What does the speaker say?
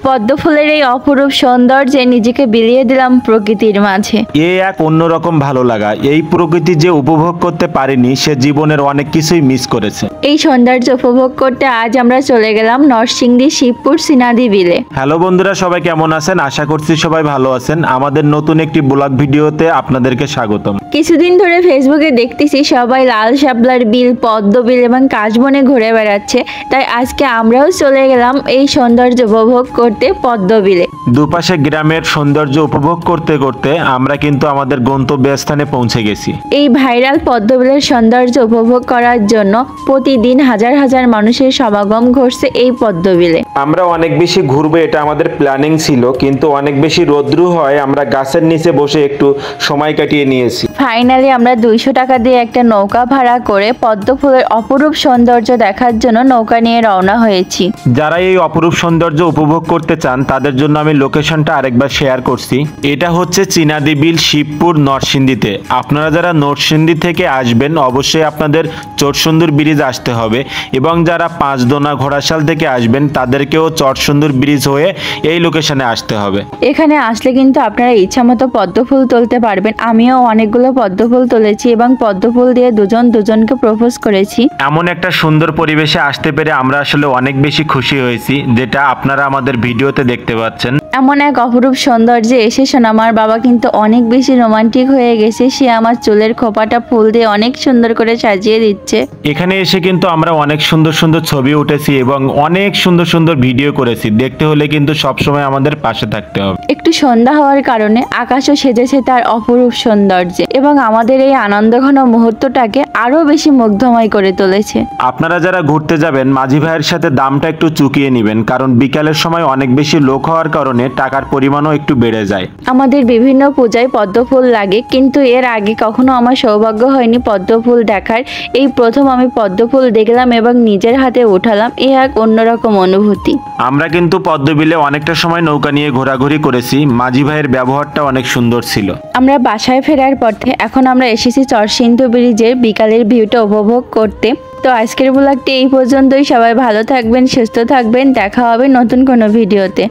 পদ্ম ফুলের এই অপরূপ সৌন্দর্যে নিজেকে বিলিয়ে দিলাম প্রকৃতির মাঝে। এক অন্যরকম ভালো লাগা। এই প্রকৃতি যে উপভোগ করতে পারেনি সে জীবনের অনেক কিছুই মিস করেছে। এই সৌন্দর্য উপভোগ করতে আজ আমরা চলে গেলাম নরসিংদী শিবপুর সিনাদি বিলে। হ্যালো বন্ধুরা, সবাই কেমন আছেন? আশা করছি সবাই ভালো আছেন। আমাদের নতুন একটি ব্লগ ভিডিওতে আপনাদেরকে স্বাগতম। কিছুদিন ধরে ফেসবুকে দেখতেছি সবাই লাল শাপলার বিল, পদ্ম বিল এবং কাশবনে ঘুরে বেড়াচ্ছে, তাই আজকে আমরাও চলে গেলাম এই সৌন্দর্য উপভোগ করতে পদ্ম বিলে। দুপাশে গ্রামের সৌন্দর্য উপভোগ করতে করতে আমরা কিন্তু আমাদের গন্তব্যস্থানে পৌঁছে গেছি। এই ভাইরাল পদ্ম বিলের সৌন্দর্য উপভোগ করার জন্য প্রতিদিন হাজার হাজার মানুষের সমাগম ঘটছে এই পদ্ম বিলে। আমরা অনেক বেশি ঘুরবো এটা আমাদের প্ল্যানিং ছিল, কিন্তু অনেক বেশি রৌদ্র হয় আমরা গাছের নিচে বসে একটু সময় কাটিয়ে নিয়েছি। ফাইনালি আমরা 200 টাকা দিয়ে একটা নৌকা ভাড়া করে পদ্ম ফুলের অপরূপ সৌন্দর্য দেখার জন্য নৌকা নিয়ে রওনা হয়েছি। যারা এই অপরূপ সৌন্দর্য উপভোগ করতে চান তাদের জন্য আমি লোকেশনটা আরেকবার শেয়ার করছি। এটা হচ্ছে চিনাদি বিল, শিবপুর, নরসিংদীতে। আপনারা যারা নরসিংদী থেকে আসবেন অবশ্যই আপনাদের চটসুন্দর ব্রিজ আসতে হবে, এবং যারা পাঁচদোনা ঘোড়াশাল থেকে আসবেন তাদেরকেও চটসুন্দর ব্রিজ হয়ে এই লোকেশনে আসতে হবে। এখানে আসলে কিন্তু আপনারা ইচ্ছা মতো পদ্ম ফুল তুলতে পারবেন। আমিও অনেকগুলো পদ্ম ফুল তুলেছি এবং পদ্ম ফুল দিয়ে দুজনকে প্রপোজ করেছি। এমন একটা সুন্দর পরিবেশে আসতে পেরে আমরা আসলে অনেক বেশি খুশি হয়েছি, যেটা আপনারা আমাদের ভিডিওতে দেখতে পাচ্ছেন। এমন এক অপরূপ সৌন্দর্যে এসে আমার বাবা কিন্তু অনেক বেশি রোমান্টিক হয়ে গেছে। সে আমার চুলের খোপাটা ফুল দিয়ে অনেক সুন্দর করে সাজিয়ে দিচ্ছে। এখানে এসে কিন্তু আমরা অনেক সুন্দর সুন্দর ছবি উঠেছি এবং অনেক সুন্দর সুন্দর ভিডিও করেছি। দেখতে হলে কিন্তু সবসময় আমাদের পাশে থাকতে হবে। একটু সন্ধ্যা হওয়ার কারণে আকাশও সেজেছে তার অপরূপ সৌন্দর্যে এবং আমাদের এই আনন্দঘন মুহূর্তটাকে আরো বেশি মুগ্ধময় করে তুলেছে। আপনারা যারা ঘুরতে যাবেন মাঝি ভাইয়ের সাথে দামটা একটু চুকিয়ে নেবেন, কারণ বিকালের সময় অনেক বেশি লোক হওয়ার কারণে টাকার পরিমাণও একটু বেড়ে যায়। আমাদের বিভিন্ন পূজায় পদ্ম ফুল লাগে, কিন্তু এর আগে কখনো আমার সৌভাগ্য হয়নি পদ্ম ফুল দেখার। এই প্রথম আমি পদ্ম ফুল দেখলাম এবং নিজের হাতে উঠালাম। এ এক অন্যরকম অনুভূতি। আমরা কিন্তু পদ্ম বিলে অনেকটা সময় নৌকা নিয়ে ঘোরাঘুরি করেছি। মাঝি ভাইয়ের ব্যবহারটা অনেক সুন্দর ছিল। আমরা বাসায় ফেরার পথে এখন আমরা এসেছি চরসিন্ধু ব্রিজের বিকালের ভিউটা উপভোগ করতে। তো আজকের ব্লগটি এই পর্যন্তই। সবাই ভালো থাকবেন, সুস্থ থাকবেন। দেখা হবে নতুন কোনো ভিডিওতে।